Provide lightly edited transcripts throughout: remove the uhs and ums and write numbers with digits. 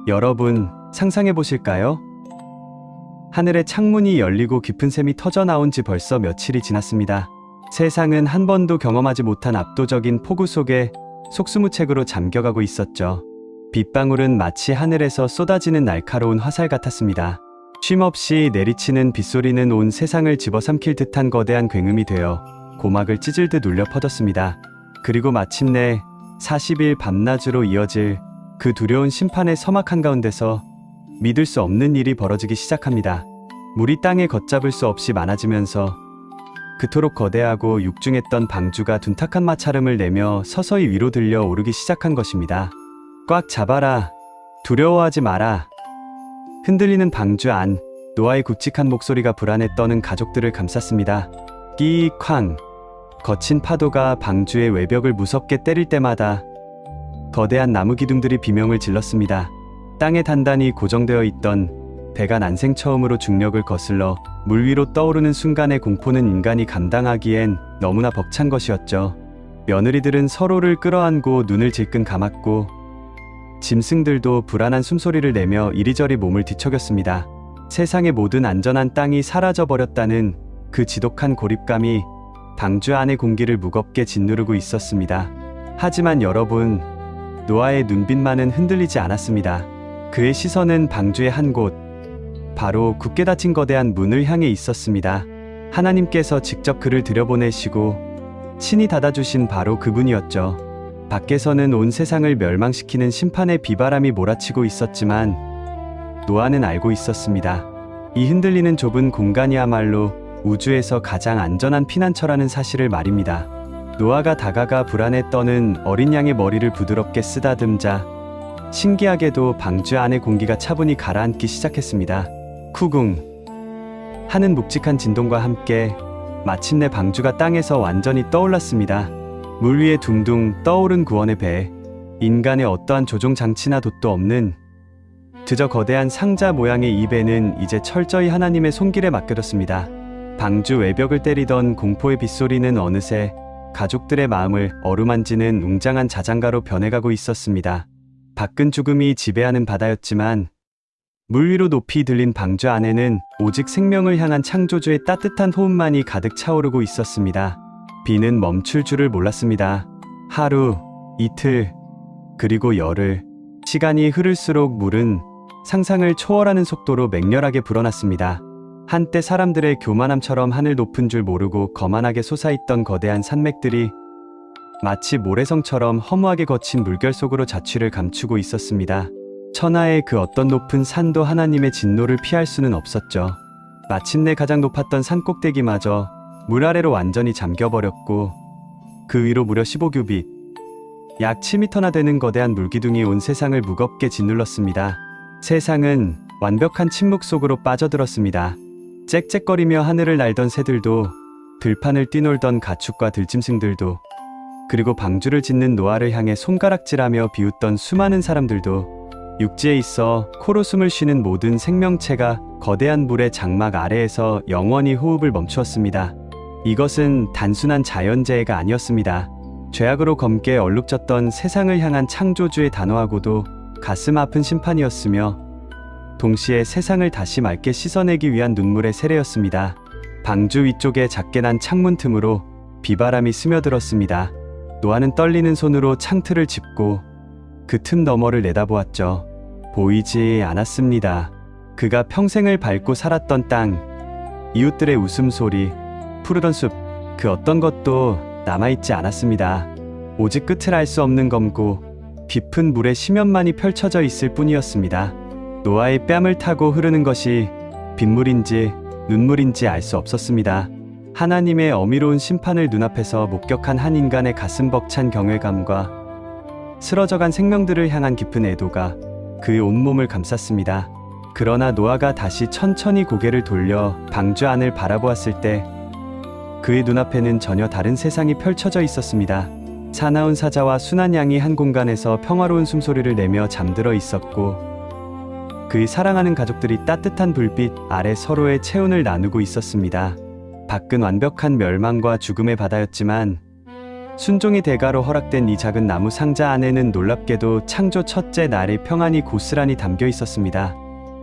여러분, 상상해 보실까요? 하늘에 창문이 열리고 깊은 샘이 터져 나온 지 벌써 며칠이 지났습니다. 세상은 한 번도 경험하지 못한 압도적인 폭우 속에 속수무책으로 잠겨가고 있었죠. 빗방울은 마치 하늘에서 쏟아지는 날카로운 화살 같았습니다. 쉼없이 내리치는 빗소리는 온 세상을 집어삼킬 듯한 거대한 굉음이 되어 고막을 찢을 듯 울려 퍼졌습니다. 그리고 마침내 40일 밤낮으로 이어질 그 두려운 심판의 서막 한가운데서 믿을 수 없는 일이 벌어지기 시작합니다. 물이 땅에 걷잡을 수 없이 많아지면서 그토록 거대하고 육중했던 방주가 둔탁한 마찰음을 내며 서서히 위로 들려 오르기 시작한 것입니다. 꽉 잡아라. 두려워하지 마라. 흔들리는 방주 안, 노아의 굵직한 목소리가 불안에 떠는 가족들을 감쌌습니다. 끼익쾅. 거친 파도가 방주의 외벽을 무섭게 때릴 때마다 거대한 나무 기둥들이 비명을 질렀습니다. 땅에 단단히 고정되어 있던 배가 난생 처음으로 중력을 거슬러 물 위로 떠오르는 순간의 공포는 인간이 감당하기엔 너무나 벅찬 것이었죠. 며느리들은 서로를 끌어안고 눈을 질끈 감았고 짐승들도 불안한 숨소리를 내며 이리저리 몸을 뒤척였습니다. 세상의 모든 안전한 땅이 사라져버렸다는 그 지독한 고립감이 방주 안의 공기를 무겁게 짓누르고 있었습니다. 하지만 여러분, 노아의 눈빛만은 흔들리지 않았습니다. 그의 시선은 방주의 한 곳, 바로 굳게 닫힌 거대한 문을 향해 있었습니다. 하나님께서 직접 그를 들여보내시고 친히 닫아주신 바로 그분이었죠. 밖에서는 온 세상을 멸망시키는 심판의 비바람이 몰아치고 있었지만 노아는 알고 있었습니다. 이 흔들리는 좁은 공간이야말로 우주에서 가장 안전한 피난처라는 사실을 말입니다. 노아가 다가가 불안에 떠는 어린 양의 머리를 부드럽게 쓰다듬자 신기하게도 방주 안의 공기가 차분히 가라앉기 시작했습니다. 쿠궁. 하는 묵직한 진동과 함께 마침내 방주가 땅에서 완전히 떠올랐습니다. 물 위에 둥둥 떠오른 구원의 배. 인간의 어떠한 조종 장치나 돛도 없는 그저 거대한 상자 모양의 이 배는 이제 철저히 하나님의 손길에 맡겨졌습니다. 방주 외벽을 때리던 공포의 빗소리는 어느새 가족들의 마음을 어루만지는 웅장한 자장가로 변해가고 있었습니다. 밖은 죽음이 지배하는 바다였지만 물 위로 높이 들린 방주 안에는 오직 생명을 향한 창조주의 따뜻한 호흡만이 가득 차오르고 있었습니다. 비는 멈출 줄을 몰랐습니다. 하루, 이틀, 그리고 열흘. 시간이 흐를수록 물은 상상을 초월하는 속도로 맹렬하게 불어났습니다. 한때 사람들의 교만함처럼 하늘 높은 줄 모르고 거만하게 솟아있던 거대한 산맥들이 마치 모래성처럼 허무하게 거친 물결 속으로 자취를 감추고 있었습니다. 천하의 그 어떤 높은 산도 하나님의 진노를 피할 수는 없었죠. 마침내 가장 높았던 산 꼭대기마저 물 아래로 완전히 잠겨버렸고 그 위로 무려 15규빗, 약 7m나 되는 거대한 물기둥이 온 세상을 무겁게 짓눌렀습니다. 세상은 완벽한 침묵 속으로 빠져들었습니다. 짹짹거리며 하늘을 날던 새들도, 들판을 뛰놀던 가축과 들짐승들도, 그리고 방주를 짓는 노아를 향해 손가락질하며 비웃던 수많은 사람들도, 육지에 있어 코로 숨을 쉬는 모든 생명체가 거대한 물의 장막 아래에서 영원히 호흡을 멈추었습니다. 이것은 단순한 자연재해가 아니었습니다. 죄악으로 검게 얼룩졌던 세상을 향한 창조주의 단호하고도 가슴 아픈 심판이었으며 동시에 세상을 다시 맑게 씻어내기 위한 눈물의 세례였습니다. 방주 위쪽에 작게 난 창문 틈으로 비바람이 스며들었습니다. 노아는 떨리는 손으로 창틀을 짚고 그 틈 너머를 내다보았죠. 보이지 않았습니다. 그가 평생을 밟고 살았던 땅, 이웃들의 웃음소리, 푸르던 숲, 그 어떤 것도 남아있지 않았습니다. 오직 끝을 알 수 없는 검고 깊은 물의 심연만이 펼쳐져 있을 뿐이었습니다. 노아의 뺨을 타고 흐르는 것이 빗물인지 눈물인지 알 수 없었습니다. 하나님의 어미로운 심판을 눈앞에서 목격한 한 인간의 가슴 벅찬 경외감과 쓰러져간 생명들을 향한 깊은 애도가 그의 온몸을 감쌌습니다. 그러나 노아가 다시 천천히 고개를 돌려 방주 안을 바라보았을 때 그의 눈앞에는 전혀 다른 세상이 펼쳐져 있었습니다. 사나운 사자와 순한 양이 한 공간에서 평화로운 숨소리를 내며 잠들어 있었고 그의 사랑하는 가족들이 따뜻한 불빛 아래 서로의 체온을 나누고 있었습니다. 밖은 완벽한 멸망과 죽음의 바다였지만 순종의 대가로 허락된 이 작은 나무 상자 안에는 놀랍게도 창조 첫째 날의 평안이 고스란히 담겨 있었습니다.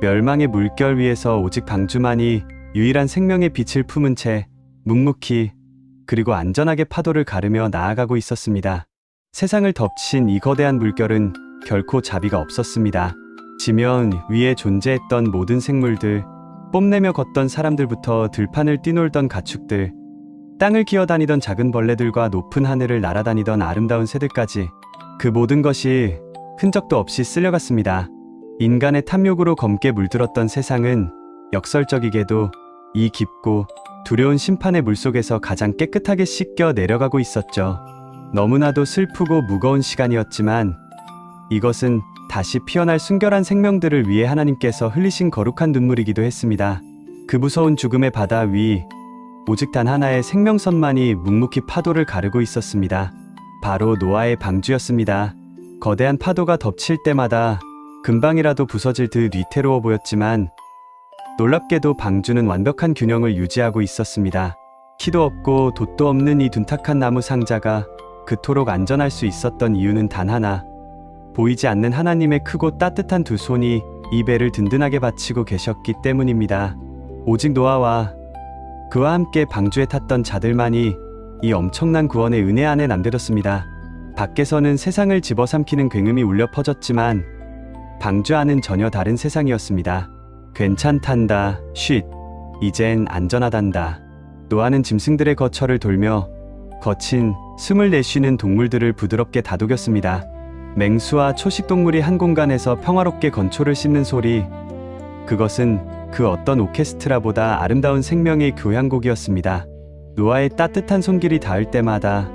멸망의 물결 위에서 오직 방주만이 유일한 생명의 빛을 품은 채 묵묵히 그리고 안전하게 파도를 가르며 나아가고 있었습니다. 세상을 덮친 이 거대한 물결은 결코 자비가 없었습니다. 지면 위에 존재했던 모든 생물들, 뽐내며 걷던 사람들부터 들판을 뛰놀던 가축들, 땅을 기어다니던 작은 벌레들과 높은 하늘을 날아다니던 아름다운 새들까지 그 모든 것이 흔적도 없이 쓸려갔습니다. 인간의 탐욕으로 검게 물들었던 세상은 역설적이게도 이 깊고 두려운 심판의 물속에서 가장 깨끗하게 씻겨 내려가고 있었죠. 너무나도 슬프고 무거운 시간이었지만 이것은 다시 피어날 순결한 생명들을 위해 하나님께서 흘리신 거룩한 눈물이기도 했습니다. 그 무서운 죽음의 바다 위 오직 단 하나의 생명선만이 묵묵히 파도를 가르고 있었습니다. 바로 노아의 방주였습니다. 거대한 파도가 덮칠 때마다 금방이라도 부서질 듯 위태로워 보였지만 놀랍게도 방주는 완벽한 균형을 유지하고 있었습니다. 키도 없고 돛도 없는 이 둔탁한 나무 상자가 그토록 안전할 수 있었던 이유는 단 하나, 보이지 않는 하나님의 크고 따뜻한 두 손이 이 배를 든든하게 받치고 계셨기 때문입니다. 오직 노아와 그와 함께 방주에 탔던 자들만이 이 엄청난 구원의 은혜 안에 남들었습니다. 밖에서는 세상을 집어삼키는 굉음이 울려 퍼졌지만 방주 안은 전혀 다른 세상이었습니다. 괜찮단다, 쉿, 이젠 안전하단다. 노아는 짐승들의 거처를 돌며 거친 숨을 내쉬는 동물들을 부드럽게 다독였습니다. 맹수와 초식동물이 한 공간에서 평화롭게 건초를 씹는 소리, 그것은 그 어떤 오케스트라보다 아름다운 생명의 교향곡이었습니다. 노아의 따뜻한 손길이 닿을 때마다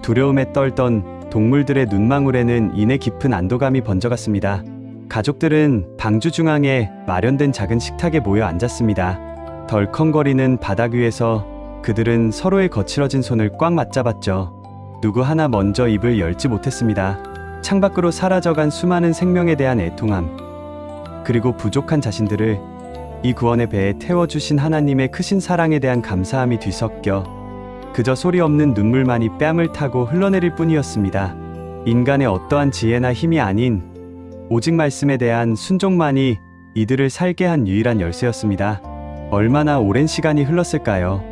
두려움에 떨던 동물들의 눈망울에는 이내 깊은 안도감이 번져갔습니다. 가족들은 방주 중앙에 마련된 작은 식탁에 모여 앉았습니다. 덜컹거리는 바닥 위에서 그들은 서로의 거칠어진 손을 꽉 맞잡았죠. 누구 하나 먼저 입을 열지 못했습니다. 창밖으로 사라져간 수많은 생명에 대한 애통함, 그리고 부족한 자신들을 이 구원의 배에 태워주신 하나님의 크신 사랑에 대한 감사함이 뒤섞여 그저 소리 없는 눈물만이 뺨을 타고 흘러내릴 뿐이었습니다. 인간의 어떠한 지혜나 힘이 아닌 오직 말씀에 대한 순종만이 이들을 살게 한 유일한 열쇠였습니다. 얼마나 오랜 시간이 흘렀을까요?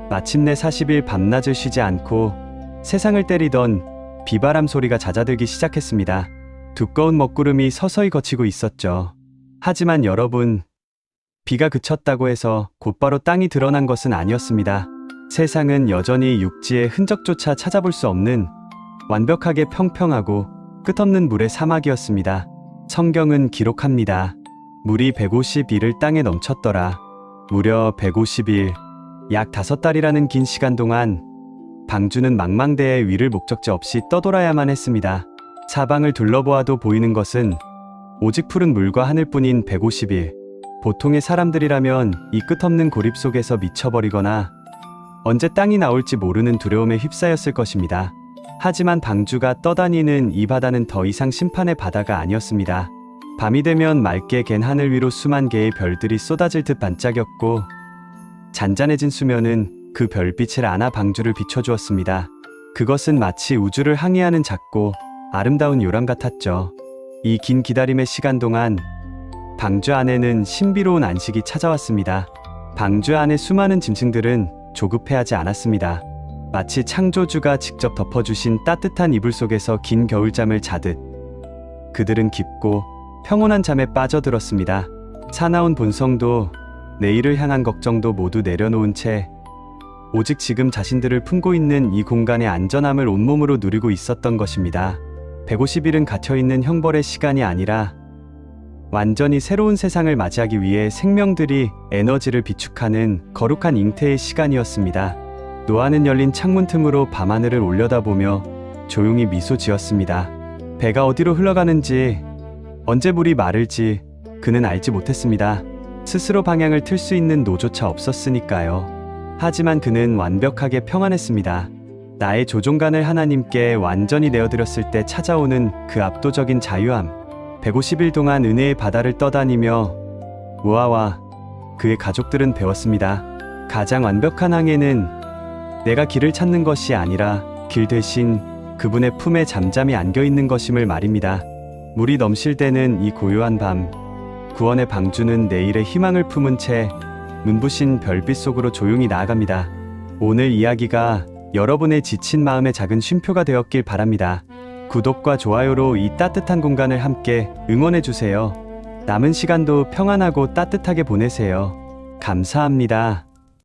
마침내 40일 밤낮을 쉬지 않고 세상을 때리던 비바람 소리가 잦아들기 시작했습니다. 두꺼운 먹구름이 서서히 걷히고 있었죠. 하지만 여러분, 비가 그쳤다고 해서 곧바로 땅이 드러난 것은 아니었습니다. 세상은 여전히 육지의 흔적조차 찾아볼 수 없는 완벽하게 평평하고 끝없는 물의 사막이었습니다. 성경은 기록합니다. 물이 150일을 땅에 넘쳤더라. 무려 150일, 약 5달이라는 긴 시간 동안 방주는 망망대해 위를 목적지 없이 떠돌아야만 했습니다. 사방을 둘러보아도 보이는 것은 오직 푸른 물과 하늘뿐인 150일. 보통의 사람들이라면 이 끝없는 고립 속에서 미쳐버리거나 언제 땅이 나올지 모르는 두려움에 휩싸였을 것입니다. 하지만 방주가 떠다니는 이 바다는 더 이상 심판의 바다가 아니었습니다. 밤이 되면 맑게 갠 하늘 위로 수만 개의 별들이 쏟아질 듯 반짝였고 잔잔해진 수면은 그 별빛을 안아 방주를 비춰주었습니다. 그것은 마치 우주를 항해하는 작고 아름다운 요람 같았죠. 이 긴 기다림의 시간 동안 방주 안에는 신비로운 안식이 찾아왔습니다. 방주 안의 수많은 짐승들은 조급해하지 않았습니다. 마치 창조주가 직접 덮어주신 따뜻한 이불 속에서 긴 겨울잠을 자듯 그들은 깊고 평온한 잠에 빠져들었습니다. 사나운 본성도 내일을 향한 걱정도 모두 내려놓은 채 오직 지금 자신들을 품고 있는 이 공간의 안전함을 온몸으로 누리고 있었던 것입니다. 150일은 갇혀있는 형벌의 시간이 아니라 완전히 새로운 세상을 맞이하기 위해 생명들이 에너지를 비축하는 거룩한 잉태의 시간이었습니다. 노아는 열린 창문 틈으로 밤하늘을 올려다보며 조용히 미소 지었습니다. 배가 어디로 흘러가는지, 언제 물이 마를지 그는 알지 못했습니다. 스스로 방향을 틀 수 있는 노조차 없었으니까요. 하지만 그는 완벽하게 평안했습니다. 나의 조종간을 하나님께 완전히 내어드렸을 때 찾아오는 그 압도적인 자유함. 150일 동안 은혜의 바다를 떠다니며 노아와 그의 가족들은 배웠습니다. 가장 완벽한 항해는 내가 길을 찾는 것이 아니라 길 대신 그분의 품에 잠잠히 안겨 있는 것임을 말입니다. 물이 넘실 때는 이 고요한 밤, 구원의 방주는 내일의 희망을 품은 채 눈부신 별빛 속으로 조용히 나아갑니다. 오늘 이야기가 여러분의 지친 마음의 작은 쉼표가 되었길 바랍니다. 구독과 좋아요로 이 따뜻한 공간을 함께 응원해주세요. 남은 시간도 평안하고 따뜻하게 보내세요. 감사합니다.